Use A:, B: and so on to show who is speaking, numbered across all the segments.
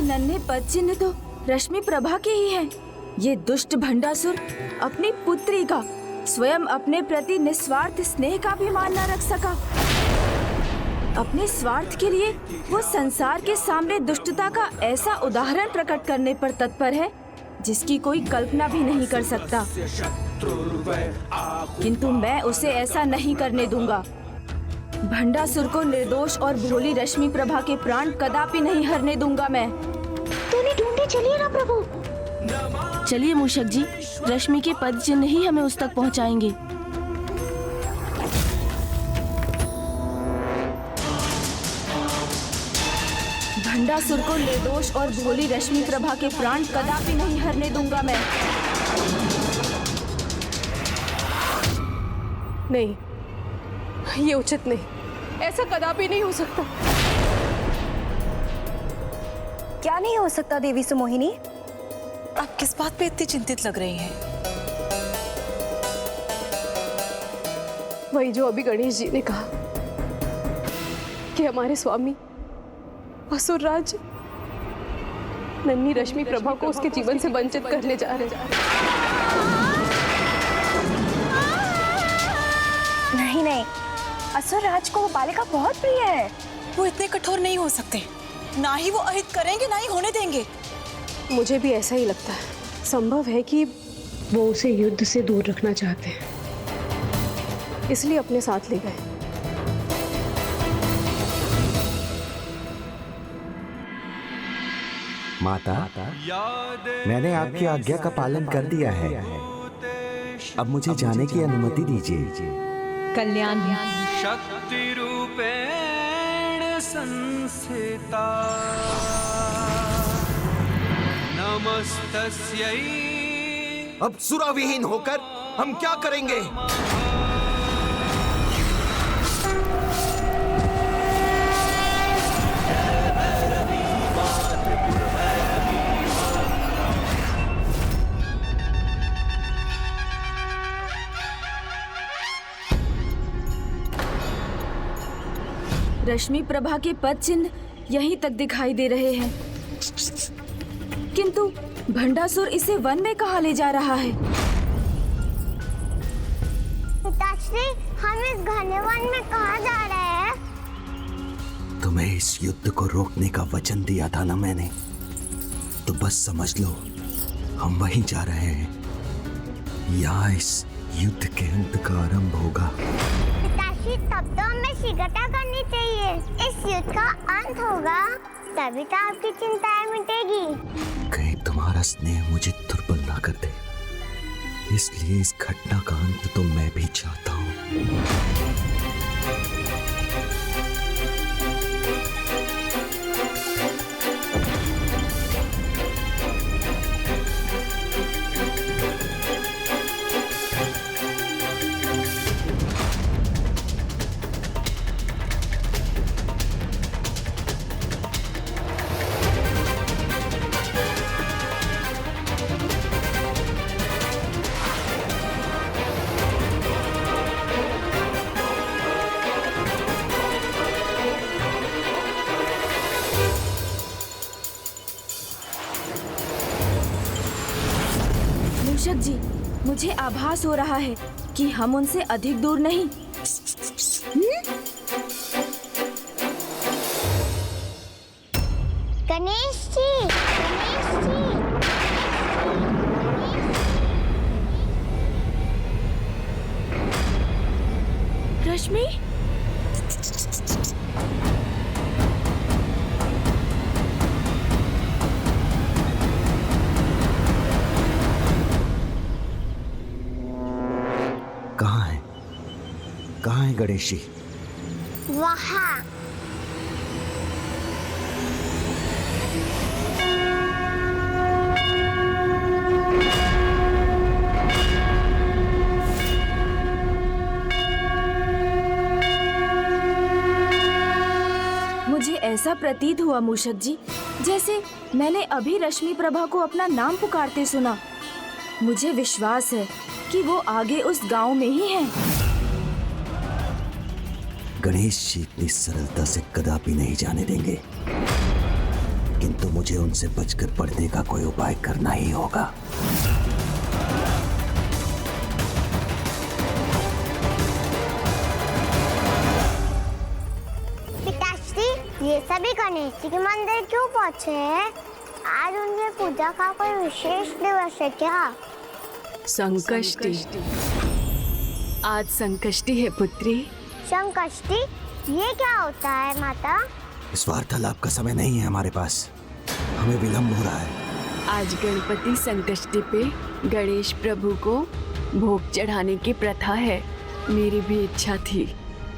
A: नन्हे पद चिन्ह तो रश्मि प्रभा के ही हैं। ये दुष्ट भंडासुर अपनी पुत्री का, स्वयं अपने प्रति निस्वार्थ स्नेह का भी मान न रख सका। अपने स्वार्थ के लिए वो संसार के सामने दुष्टता का ऐसा उदाहरण प्रकट करने पर तत्पर है जिसकी कोई कल्पना भी नहीं कर सकता। किंतु मैं उसे ऐसा नहीं करने दूंगा। भंडासुर को निर्दोष और भोली रश्मि प्रभा के प्राण कदापि नहीं हरने दूंगा मैं।
B: तूने ढूंढे, चलिए ना प्रभु।
C: चलिए मूषक जी, रश्मि के पद चिन्ह ही हमें उस तक पहुंचाएंगे।
A: भंडासुर को निर्दोष और भोली रश्मि प्रभा के प्राण कदापि नहीं हरने दूंगा मैं।
D: नहीं, ये उचित नहीं, ऐसा कदापि नहीं हो सकता।
B: क्या नहीं हो सकता देवी सुमोहिनी?
E: आप किस बात पे इतनी चिंतित लग रही हैं?
D: वही जो अभी गणेश जी ने कहा कि हमारे स्वामी असुरराज नन्ही रश्मि प्रभा को उसके जीवन से वंचित करने जा रहे हैं।
B: नहीं नहीं, असुरराज को वो बालिका बहुत प्रिय है।
E: वो इतने कठोर नहीं हो सकते। ना ही वो अहित करेंगे, ना ही होने देंगे।
D: मुझे भी ऐसा ही लगता है। संभव है कि वो उसे युद्ध से दूर रखना चाहते हैं, इसलिए अपने साथ ले गए।
F: माता, मैंने आपकी आज्ञा का पालन कर दिया है। अब मुझे जाने की अनुमति दीजिए।
G: कल्याण
H: शक्ति रूपेण संस्थिता नमस्तस्यै।
I: अब सुराविहीन होकर हम क्या करेंगे?
A: रश्मि प्रभा के पद चिन्ह यहीं तक दिखाई दे रहे हैं, किंतु भंडासुर इसे वन में कहाँ ले जा रहा है?
J: पिताश्री, हम इस घने वन में कहाँ जा रहे हैं?
F: तुम्हें इस युद्ध को रोकने का वचन दिया था ना मैंने, तो बस समझ लो हम वहीं जा रहे हैं। यहाँ इस युद्ध के अंत का आरंभ होगा।
J: पिताश्री, तब तो हमें शीघ्रता करनी चाहिए। इस युद्ध का अंत होगा, तभी तो आपकी चिंताएं मिटेगी।
F: कहीं तुम्हारा स्नेह मुझे दुर्बल ना कर दे, इसलिए इस घटना का अंत तो मैं भी चाहता हूँ।
A: मूषक जी, मुझे आभास हो रहा है कि हम उनसे अधिक दूर नहीं।
J: गणेश जी, गणेश जी।
A: रश्मि,
F: कहाँ है गणेश जी?
J: वहाँ।
A: मुझे ऐसा प्रतीत हुआ मूषक जी, जैसे मैंने अभी रश्मि प्रभा को अपना नाम पुकारते सुना। मुझे विश्वास है कि वो आगे उस गांव में ही हैं।
F: गणेश जी इतनी सरलता से कदापि नहीं जाने देंगे। किंतु मुझे उनसे बचकर पढ़ने का कोई उपाय करना ही होगा।
J: पिताश्री, ये सभी गणेश जी के मंदिर क्यों पहुँचे हैं? आज उनकी पूजा का कोई विशेष दिवस है क्या?
D: संकष्टी। आज संकष्टी है पुत्री।
J: संकष्टी, ये क्या होता है माता?
F: इस वार्तालाप का समय नहीं है हमारे पास, हमें विलंब हो रहा है।
D: आज गणपति संकष्टी पे गणेश प्रभु को भोग चढ़ाने की प्रथा है। मेरी भी इच्छा थी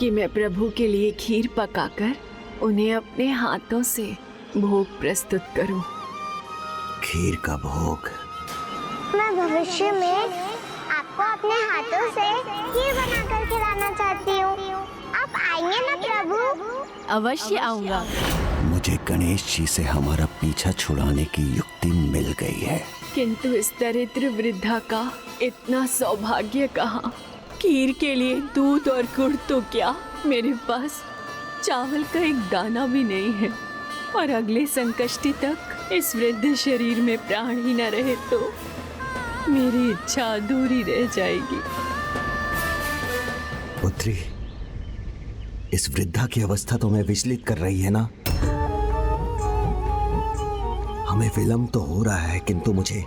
D: कि मैं प्रभु के लिए खीर पकाकर उन्हें अपने हाथों से भोग प्रस्तुत करूं।
F: खीर का भोग?
J: मैं भविष्य में आपको अपने हाथों से खीर बनाकर खिलाना चाहती हूँ। आप आएंगे ना प्रभु?
C: अवश्य आऊंगा।
F: मुझे गणेश जी से हमारा पीछा छुड़ाने की युक्ति मिल गई है।
D: किंतु इस दरिद्र वृद्धा का इतना सौभाग्य कहाँ? खीर के लिए दूध और गुड़ तो क्या, मेरे पास चावल का एक दाना भी नहीं है। और अगले संकष्टी तक इस वृद्ध शरीर में प्राण ही न रहे तो मेरी इच्छा अधूरी रह जाएगी।
F: पुत्री, इस वृद्धा की अवस्था तुम्हें विचलित कर रही है ना? हमें विलंब तो हो रहा है, किंतु मुझे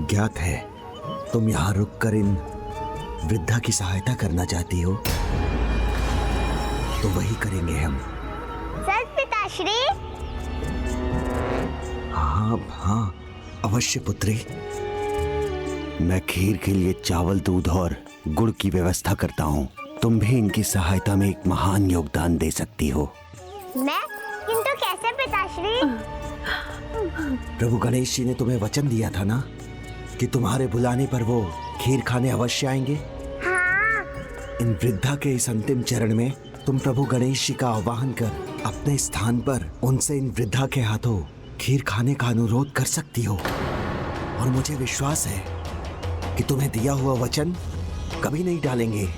F: ज्ञात है तुम यहाँ रुककर इन वृद्धा की सहायता करना चाहती हो, तो वही करेंगे हम।
J: सच पिताश्री?
F: हाँ, अवश्य पुत्री। मैं खीर के लिए चावल, दूध और गुड़ की व्यवस्था करता हूँ। तुम भी इनकी सहायता में एक महान योगदान दे सकती हो।
J: मैं? किंतु कैसे पिताश्री?
F: प्रभु गणेश जी ने तुम्हें वचन दिया था ना कि तुम्हारे बुलाने पर वो खीर खाने अवश्य आएंगे।
J: हाँ।
F: इन वृद्धा के इस अंतिम चरण में तुम प्रभु गणेश जी का आह्वान कर अपने स्थान पर उनसे इन वृद्धा के हाथों खीर खाने का अनुरोध कर सकती हो। और मुझे विश्वास है कि तुम्हें दिया हुआ वचन कभी नहीं टालेंगे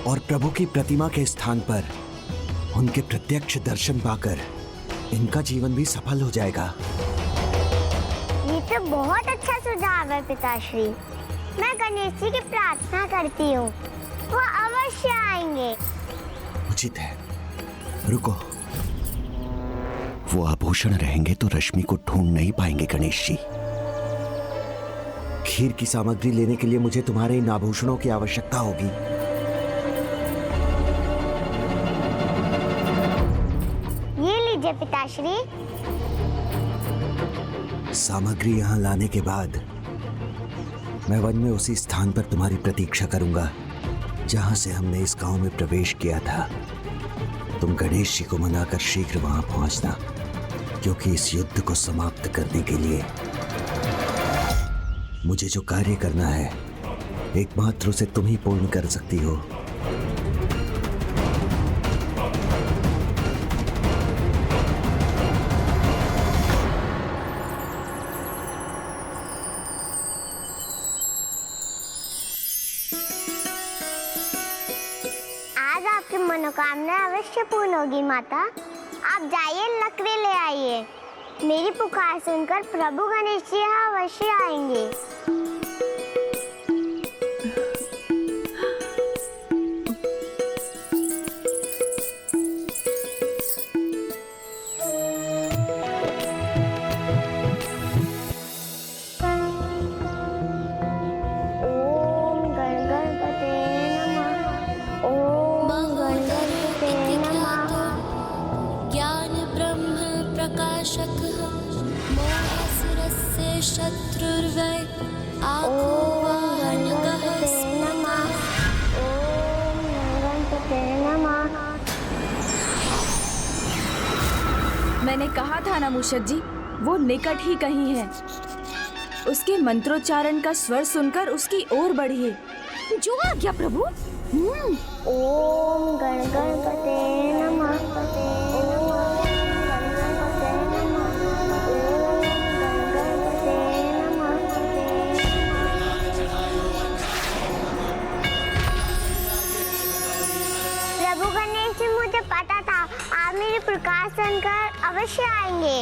F: और प्रभु की प्रतिमा के स्थान पर उनके प्रत्यक्ष दर्शन पाकर इनका जीवन भी सफल हो जाएगा।
J: ये तो बहुत अच्छा सुझाव है पिताश्री। मैं गणेश जी की प्रार्थना करती हूँ, वो अवश्य आएंगे।
F: उचित है, रुको। वो आभूषण रहेंगे तो रश्मि को ढूंढ नहीं पाएंगे गणेश जी। खीर की सामग्री लेने के लिए मुझे तुम्हारे इन आभूषणों की आवश्यकता होगी।
J: ये लीजिए पिताश्री।
F: सामग्री यहाँ लाने के बाद मैं वन में उसी स्थान पर तुम्हारी प्रतीक्षा करूंगा जहां से हमने इस गांव में प्रवेश किया था। तुम गणेश जी को मनाकर शीघ्र वहां पहुंचना, क्योंकि इस युद्ध को समाप्त करने के लिए मुझे जो कार्य करना है एकमात्र उसे तुम ही पूर्ण कर सकती हो।
J: आज आपकी मनोकामना अवश्य पूर्ण होगी माता। आप जाइए, लकड़ी ले आइए। मेरी पुकार सुनकर प्रभु गणेश जी यहाँ अवश्य आएंगे।
G: शत्रुर्वै आत्मवाहनगः स्मृतः।
A: मैंने कहा था ना मूषक जी, वो निकट ही कहीं है। उसके मंत्रोच्चारण का स्वर सुनकर उसकी ओर बढ़िए। जो आ गया प्रभु।
J: ओम गणपते नमः। प्रभु गणेश जी, मुझे पता था आप मेरी पुकार सुनकर अवश्य आएंगे।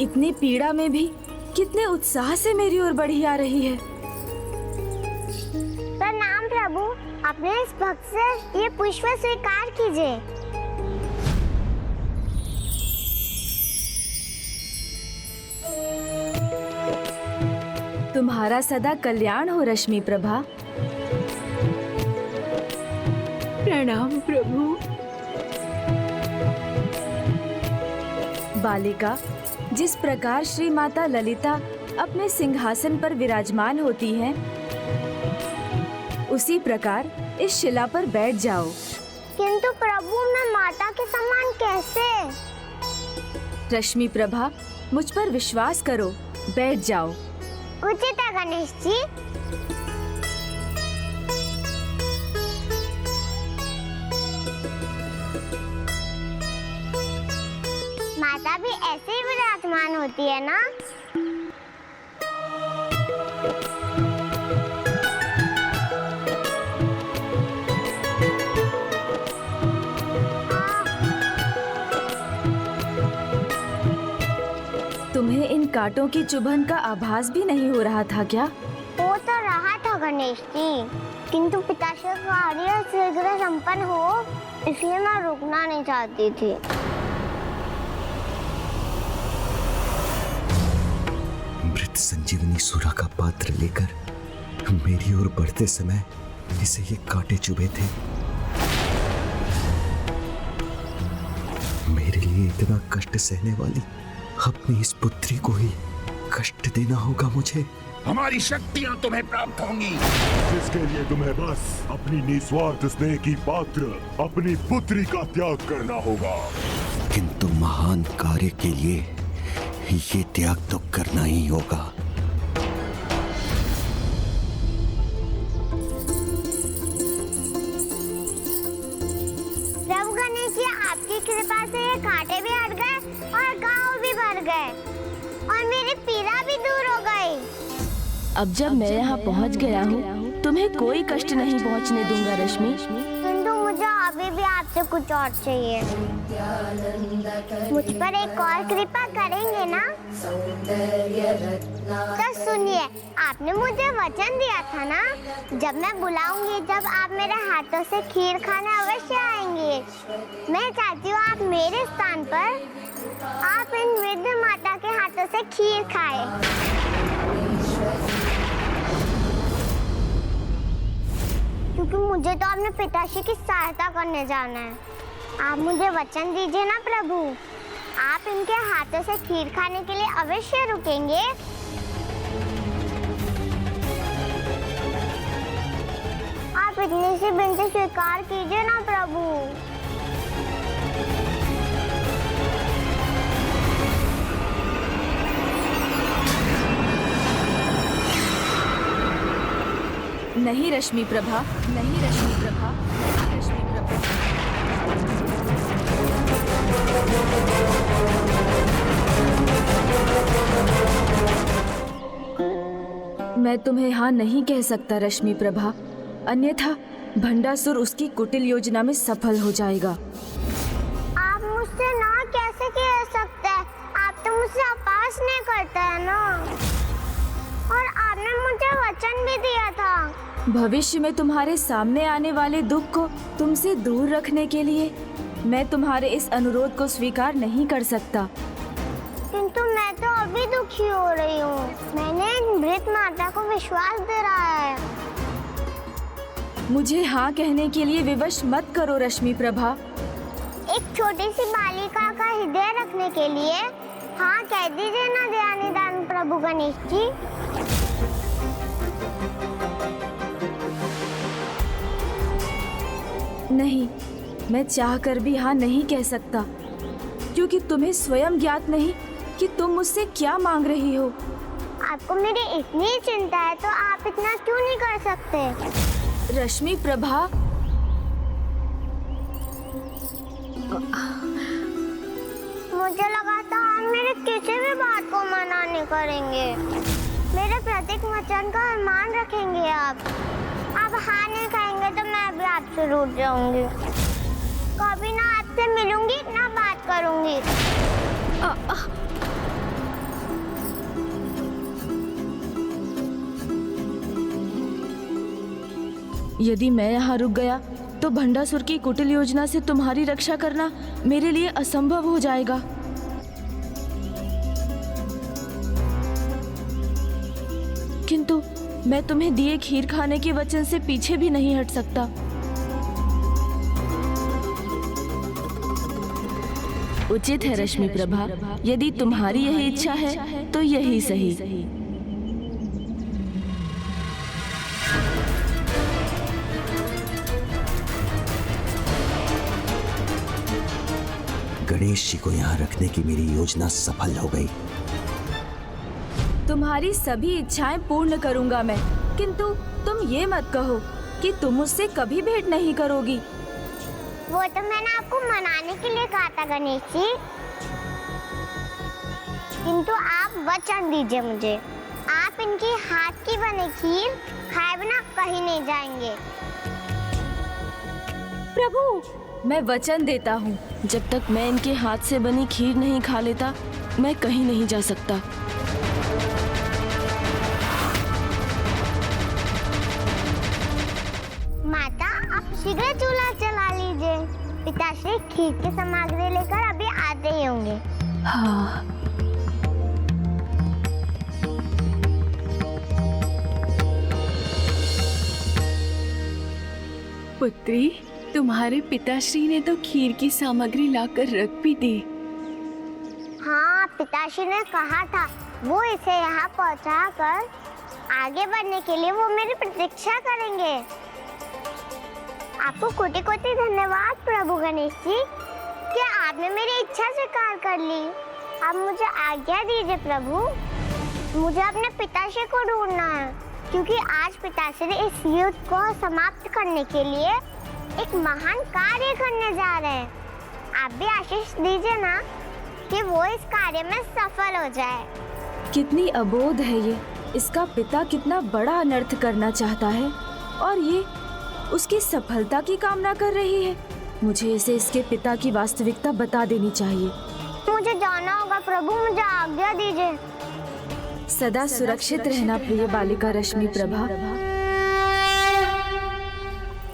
A: इतनी पीड़ा में भी कितने उत्साह से मेरी ओर बढ़ी आ रही है।
J: प्रणाम प्रभु, अपने इस भक्त से ये पुष्प स्वीकार कीजिए।
A: तुम्हारा सदा कल्याण हो रश्मि प्रभा।
D: प्रणाम प्रभु।
A: बालिका, जिस प्रकार श्री माता ललिता अपने सिंहासन पर विराजमान होती हैं, उसी प्रकार इस शिला पर बैठ जाओ।
J: किंतु प्रभु, मैं माता के समान कैसे?
A: रश्मि प्रभा, मुझ पर विश्वास करो, बैठ जाओ।
J: उचित है गणेश जी। माता भी ऐसे ही विराजमान होती है ना?
A: तुम्हें इन कांटों की चुभन का आभास भी नहीं हो रहा था क्या?
J: हो तो रहा था गणेश जी, किंतु पिताश्री का कार्य शीघ्र संपन्न हो, इसलिए मैं रुकना नहीं चाहती थी।
F: मृत संजीवनी सुरा का पात्र लेकर मेरी ओर बढ़ते समय इसे ये कांटे चुभे थे। मेरे लिए इतना कष्ट सहने वाली अपनी इस पुत्री को ही कष्ट देना होगा मुझे।
I: हमारी शक्तियां तुम्हें प्राप्त होंगी,
K: जिसके लिए तुम्हें बस अपनी निस्वार्थ स्नेह की पात्र अपनी पुत्री का त्याग करना होगा।
F: किंतु महान कार्य के लिए ये त्याग तो करना ही होगा।
J: प्रभु गणेश जी, आपकी कृपा से ये कांटे भी हट गए और घाव भी भर गए और मेरी पीड़ा भी दूर हो गई।
C: अब जब मैं यहाँ पहुँच गया हूँ, तुम्हें कोई कष्ट नहीं पहुँचने दूंगा रश्मि।
J: किंतु मुझे अभी भी आपसे कुछ और चाहिए। मुझ पर एक और कृपा करेंगे ना? तो सुनिए, आपने मुझे वचन दिया था ना, जब मैं बुलाऊंगी, जब आप मेरे हाथों से खीर खाने अवश्य आएंगे। मैं चाहती हूँ आप मेरे स्थान पर आप इन वृद्ध माता के हाथों से खीर खाएं। क्योंकि मुझे तो अपने पिताश्री की सहायता करने जाना है। आप मुझे वचन दीजिए ना प्रभु, आप इनके हाथों से खीर खाने के लिए अवश्य रुकेंगे। आप इतनी सी विनती स्वीकार कीजिए ना प्रभु।
A: नहीं रश्मि प्रभा, नहीं रश्मि प्रभा, नहीं रश्मि प्रभा। मैं तुम्हें हाँ नहीं कह सकता रश्मि प्रभा, अन्यथा भंडासुर उसकी कुटिल योजना में सफल हो जाएगा।
J: आप मुझसे ना कैसे कह सकते हैं? आप तो मुझसे अपास नहीं करते हैं ना, और आपने मुझे वचन भी दिया था।
A: भविष्य में तुम्हारे सामने आने वाले दुख को तुमसे दूर रखने के लिए मैं तुम्हारे इस अनुरोध को स्वीकार नहीं कर सकता।
J: किंतु मैं तो अभी दुखी हो रही हूँ। मैंने मृत माता को विश्वास दिलाया है।
A: मुझे हाँ कहने के लिए विवश मत करो रश्मि प्रभा।
J: एक छोटी सी बालिका का हृदय रखने के लिए हाँ कह दीजिए ना दयानिधान प्रभु गणेश जी।
A: नहीं, मैं चाहकर भी हाँ नहीं कह सकता, क्योंकि तुम्हें स्वयं ज्ञात नहीं कि तुम मुझसे क्या मांग रही हो।
J: आपको मेरी इतनी चिंता है तो आप इतना क्यों नहीं कर सकते?
A: रश्मि प्रभा,
J: मुझे लगा था आप मेरे किसी भी बात को मना नहीं करेंगे। मेरे प्रत्येक वचन का मान रखेंगे आप हाँ नहीं कहेंगे तो मैं भी आपसे रूठ जाऊंगी। कभी ना आपसे मिलूंगी ना बात करूंगी।
C: यदि मैं यहाँ रुक गया तो भंडासुर की कुटिल योजना से तुम्हारी रक्षा करना मेरे लिए असंभव हो जाएगा। किंतु मैं तुम्हें दिए खीर खाने के वचन से पीछे भी नहीं हट सकता। उचित है रश्मि प्रभा, यदि तुम्हारी यही इच्छा है तो यही सही।
F: गणेश जी को यहाँ रखने की मेरी योजना सफल हो गई।
A: तुम्हारी सभी इच्छाएं पूर्ण करूंगा मैं, किंतु तुम ये मत कहो कि तुम मुझसे कभी भेंट नहीं करोगी।
J: वो तो मैंने आपको मनाने के लिए कहा था गणेश जी, किंतु आप वचन दीजिए मुझे, आप इनकी हाथ की बनी खीर खाए बिना कहीं नहीं जाएंगे।
A: प्रभु, मैं वचन देता हूँ,
C: जब तक मैं इनके हाथ से बनी खीर नहीं खा लेता मैं कहीं नहीं जा सकता।
J: माता, आप शीघ्र चूल्हा चला लीजिए, पिताश्री खीर की सामग्री लेकर अभी आते ही होंगे।
D: हाँ। पुत्री, तुम्हारे पिताश्री ने तो खीर की सामग्री लाकर रख भी दी।
J: हाँ, पिताश्री ने कहा था वो इसे यहाँ पहुँचाकर आगे बढ़ने के लिए वो मेरी प्रतीक्षा करेंगे। आपको कोटि कोटि धन्यवाद प्रभु गणेश जी कि आपने मेरी इच्छा स्वीकार कर ली। अब मुझे आज्ञा दीजिए प्रभु, मुझे अपने पिताश्री को ढूंढना है, क्योंकि आज पिताश्री इस युद्ध को समाप्त करने के लिए एक महान कार्य करने जा रहे हैं। आप भी आशीष दीजिए ना कि वो इस कार्य में सफल हो जाए।
A: कितनी अबोध है ये, इसका पिता कितना बड़ा अनर्थ करना चाहता है और ये उसकी सफलता की कामना कर रही है। मुझे इसे इसके पिता की वास्तविकता बता देनी चाहिए।
J: मुझे जाना होगा प्रभु, मुझे आज्ञा दीजिए।
A: सदा सुरक्षित रहना प्रिय बालिका रश्मि प्रभा।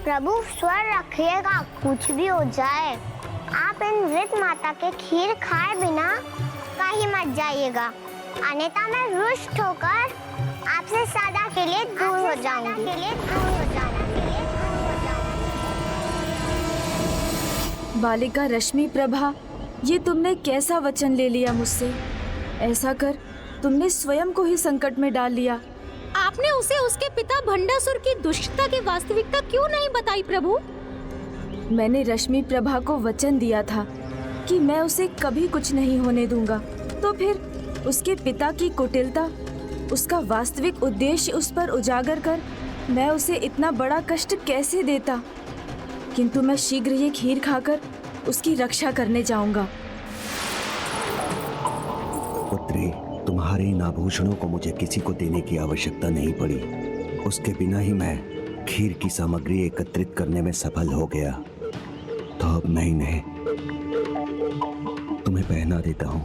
J: प्रभु स्वर रखिएगा, कुछ भी हो जाए आप इन वृद्ध माता के खीर खाए बिना कहीं मत जाइएगा, अन्यथा मैं रुष्ट होकर आपसे सदा के लिए दूर हो जाऊंगी।
A: बालिका रश्मि प्रभा, ये तुमने कैसा वचन ले लिया मुझसे? ऐसा कर तुमने स्वयं को ही संकट में डाल लिया।
B: आपने उसे उसके पिता भंडासुर की दुष्टता की वास्तविकता क्यों नहीं बताई प्रभु?
A: मैंने रश्मि प्रभा को वचन दिया था कि मैं उसे कभी कुछ नहीं होने दूंगा, तो फिर उसके पिता की कुटिलता, उसका वास्तविक उद्देश्य उस पर उजागर कर मैं उसे इतना बड़ा कष्ट कैसे देता। किंतु मैं शीघ्र ये खीर खाकर उसकी रक्षा करने जाऊंगा।
F: पुत्री, तुम्हारे इन आभूषणों को मुझे किसी को देने की आवश्यकता नहीं पड़ी। उसके बिना ही मैं खीर की सामग्री एकत्रित करने में सफल हो गया। तो अब मैं इन्हें तुम्हें पहना देता हूँ।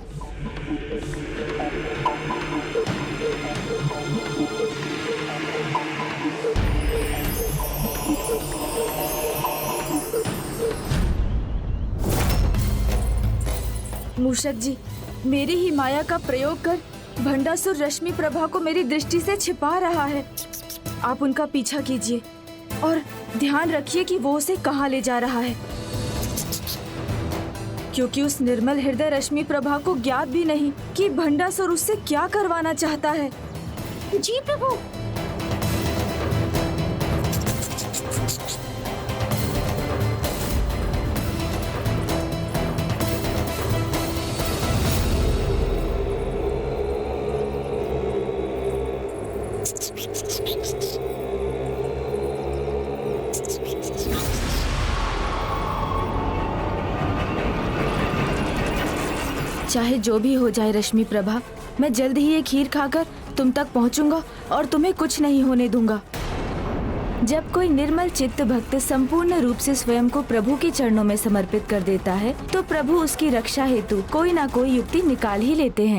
A: मूषक जी, मेरी ही माया का प्रयोग कर भंडासुर रश्मि प्रभा को मेरी दृष्टि से छिपा रहा है। आप उनका पीछा कीजिए और ध्यान रखिए कि वो उसे कहाँ ले जा रहा है, क्योंकि उस निर्मल हृदय रश्मि प्रभा को ज्ञात भी नहीं कि भंडासुर उससे क्या करवाना चाहता है।
B: जी प्रभु।
A: चाहे जो भी हो जाए रश्मि प्रभा, मैं जल्द ही ये खीर खाकर तुम तक पहुंचूंगा और तुम्हें कुछ नहीं होने दूंगा। जब कोई निर्मल चित्त भक्त संपूर्ण रूप से स्वयं को प्रभु के चरणों में समर्पित कर देता है, तो प्रभु उसकी रक्षा हेतु कोई ना कोई युक्ति निकाल ही लेते हैं।